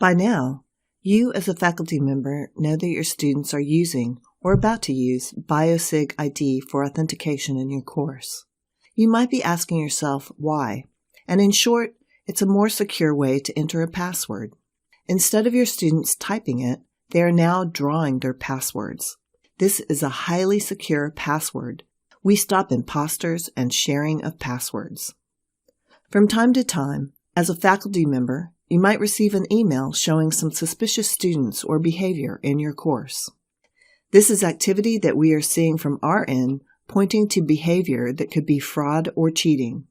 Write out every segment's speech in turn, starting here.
By now, you as a faculty member know that your students are using or about to use BioSIg-ID for authentication in your course. You might be asking yourself why, and in short, it's a more secure way to enter a password. Instead of your students typing it, they are now drawing their passwords. This is a highly secure password. We stop imposters and sharing of passwords. From time to time, as a faculty member, you might receive an email showing some suspicious students or behavior in your course. This is activity that we are seeing from our end, pointing to behavior that could be fraud or cheating.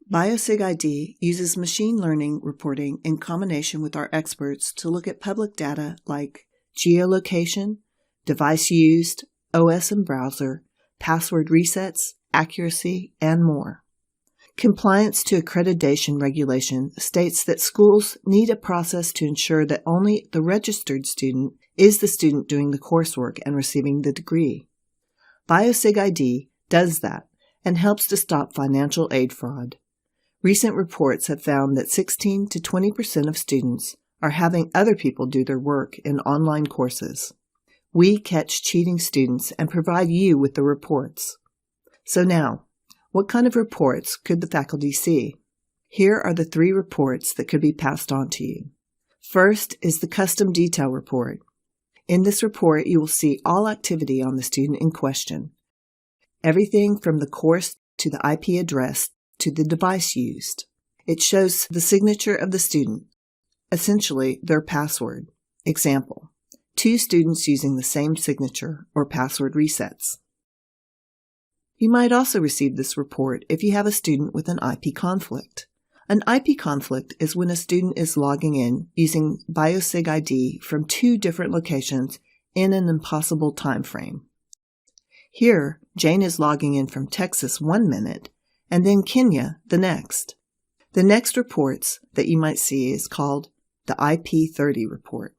BioSIg-ID uses machine learning reporting in combination with our experts to look at public data like geolocation, device used, OS and browser, password resets, accuracy, and more. Compliance to accreditation regulation states that schools need a process to ensure that only the registered student is the student doing the coursework and receiving the degree. BioSIg-ID does that and helps to stop financial aid fraud. Recent reports have found that 16 to 20% of students are having other people do their work in online courses. We catch cheating students and provide you with the reports. So now, what kind of reports could the faculty see? Here are the 3 reports that could be passed on to you. First is the custom detail report. In this report, you will see all activity on the student in question. Everything from the course to the IP address to the device used. It shows the signature of the student, essentially their password. Example, 2 students using the same signature or password resets. You might also receive this report if you have a student with an IP conflict. An IP conflict is when a student is logging in using BioSIg-ID from 2 different locations in an impossible time frame. Here, Jane is logging in from Texas 1 minute and then Kenya the next. The next reports that you might see is called the IP30 report.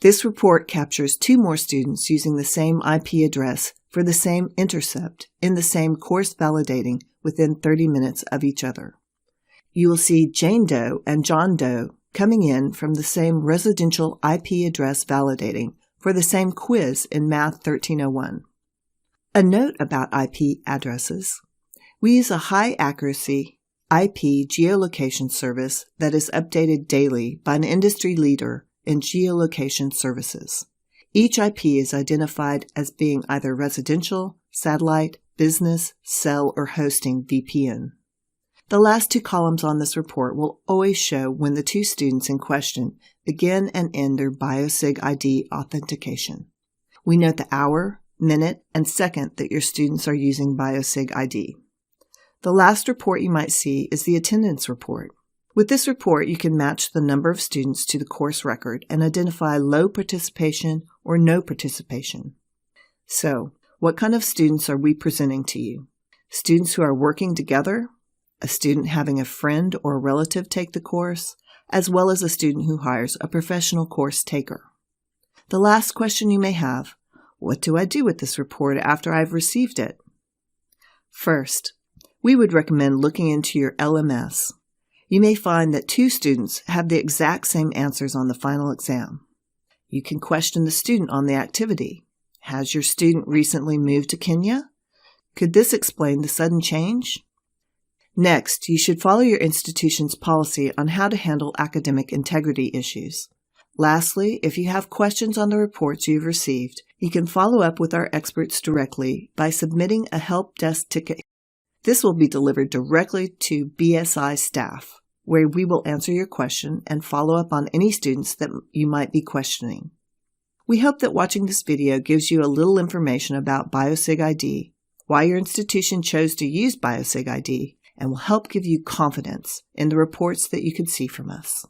This report captures 2 more students using the same IP address for the same intercept in the same course validating within 30 minutes of each other. You will see Jane Doe and John Doe coming in from the same residential IP address validating for the same quiz in Math 1301. A note about IP addresses. We use a high-accuracy IP geolocation service that is updated daily by an industry leader in geolocation services. Each IP is identified as being either residential, satellite, business, cell, or hosting VPN. The last 2 columns on this report will always show when the 2 students in question begin and end their BioSIg-ID authentication. We note the hour, minute, and second that your students are using BioSIg-ID. The last report you might see is the attendance report. With this report, you can match the number of students to the course record and identify low participation or no participation. So, what kind of students are we presenting to you? Students who are working together, a student having a friend or relative take the course, as well as a student who hires a professional course taker. The last question you may have, what do I do with this report after I've received it? First, we would recommend looking into your LMS. You may find that 2 students have the exact same answers on the final exam. You can question the student on the activity. Has your student recently moved to Kenya? Could this explain the sudden change? Next, you should follow your institution's policy on how to handle academic integrity issues. Lastly, if you have questions on the reports you've received, you can follow up with our experts directly by submitting a help desk ticket. This will be delivered directly to BSI staff, where we will answer your question and follow up on any students that you might be questioning. We hope that watching this video gives you a little information about BioSIg-ID, why your institution chose to use BioSIg-ID, and will help give you confidence in the reports that you can see from us.